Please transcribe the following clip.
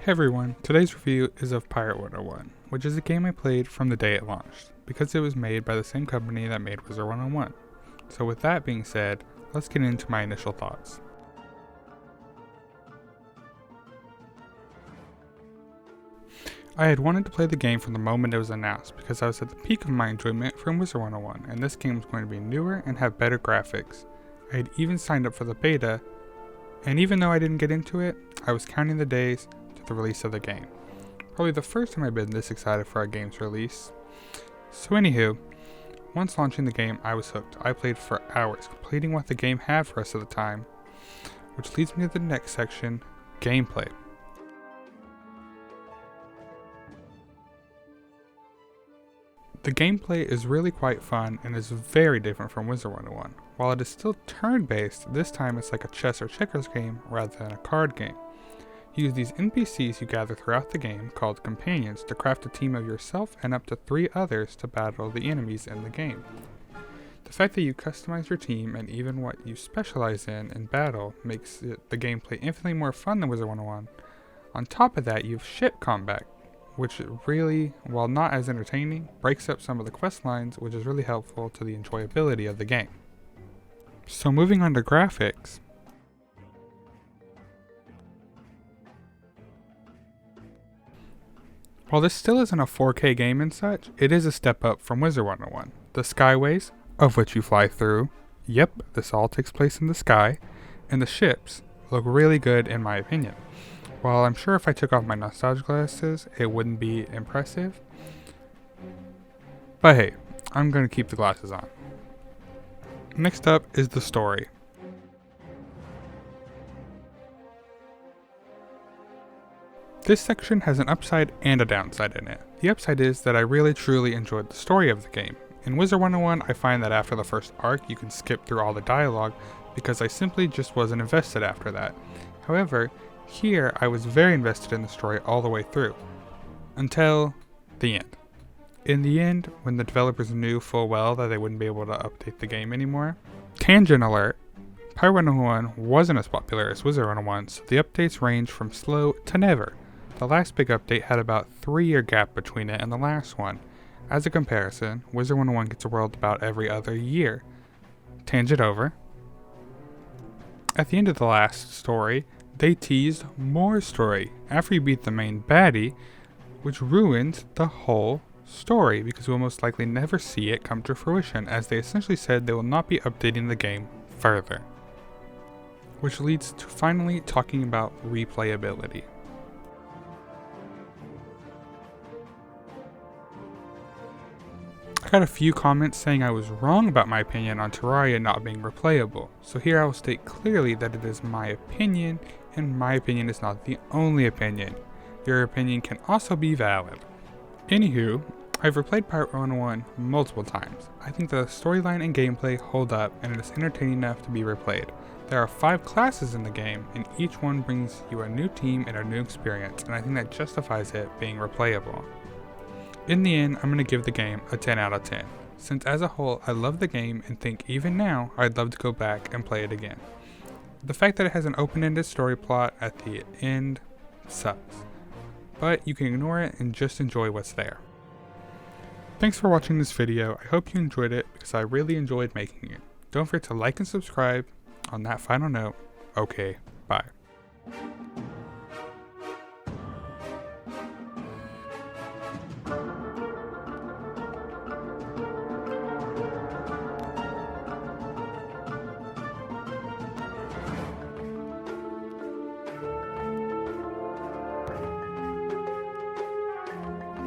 Hey everyone, today's review is of Pirate101, which is a game I played from the day it launched, because it was made by the same company that made Wizard101. So with that being said, let's get into my initial thoughts. I had wanted to play the game from the moment it was announced because I was at the peak of my enjoyment from Wizard101 and this game was going to be newer and have better graphics. I had even signed up for the beta, and even though I didn't get into it, I was counting the days to the release of the game. Probably the first time I've been this excited for a game's release. So anywho, once launching the game I was hooked. I played for hours, completing what the game had for us at the time, which leads me to the next section, gameplay. The gameplay is really quite fun and is very different from Wizard101. While it is still turn-based, this time it's like a chess or checkers game rather than a card game. You use these NPCs you gather throughout the game, called companions, to craft a team of yourself and up to 3 others to battle the enemies in the game. The fact that you customize your team and even what you specialize in battle makes the gameplay infinitely more fun than Wizard101. On top of that, you have ship combat, which really, while not as entertaining, breaks up some of the quest lines, which is really helpful to the enjoyability of the game. So moving on to graphics. While this still isn't a 4K game and such, it is a step up from Wizard101. The skyways, of which you fly through, yep, this all takes place in the sky, and the ships look really good in my opinion. While I'm sure if I took off my nostalgia glasses, it wouldn't be impressive. But hey, I'm going to keep the glasses on. Next up is the story. This section has an upside and a downside in it. The upside is that I really truly enjoyed the story of the game. In Wizard101, I find that after the first arc, you can skip through all the dialogue because I simply just wasn't invested after that. However, here, I was very invested in the story all the way through, until the end. In the end, when the developers knew full well that they wouldn't be able to update the game anymore. Tangent alert, Pirate101 wasn't as popular as Wizard101, so the updates ranged from slow to never. The last big update had about 3-year gap between it and the last one. As a comparison, Wizard101 gets a world about every other year. Tangent over. At the end of the last story, they teased more story after you beat the main baddie, which ruined the whole story because we'll most likely never see it come to fruition, as they essentially said they will not be updating the game further. Which leads to finally talking about replayability. I got a few comments saying I was wrong about my opinion on Terraria not being replayable, so here I will state clearly that it is my opinion, and my opinion is not the only opinion. Your opinion can also be valid. Anywho, I've replayed Pirate101 multiple times. I think the storyline and gameplay hold up and it is entertaining enough to be replayed. There are 5 classes in the game and each one brings you a new team and a new experience, and I think that justifies it being replayable. In the end, I'm going to give the game a 10 out of 10, since as a whole I love the game and think even now I'd love to go back and play it again. The fact that it has an open-ended story plot at the end sucks, but you can ignore it and just enjoy what's there. Thanks for watching this video. I hope you enjoyed it because I really enjoyed making it. Don't forget to like and subscribe. On that final note, okay, bye.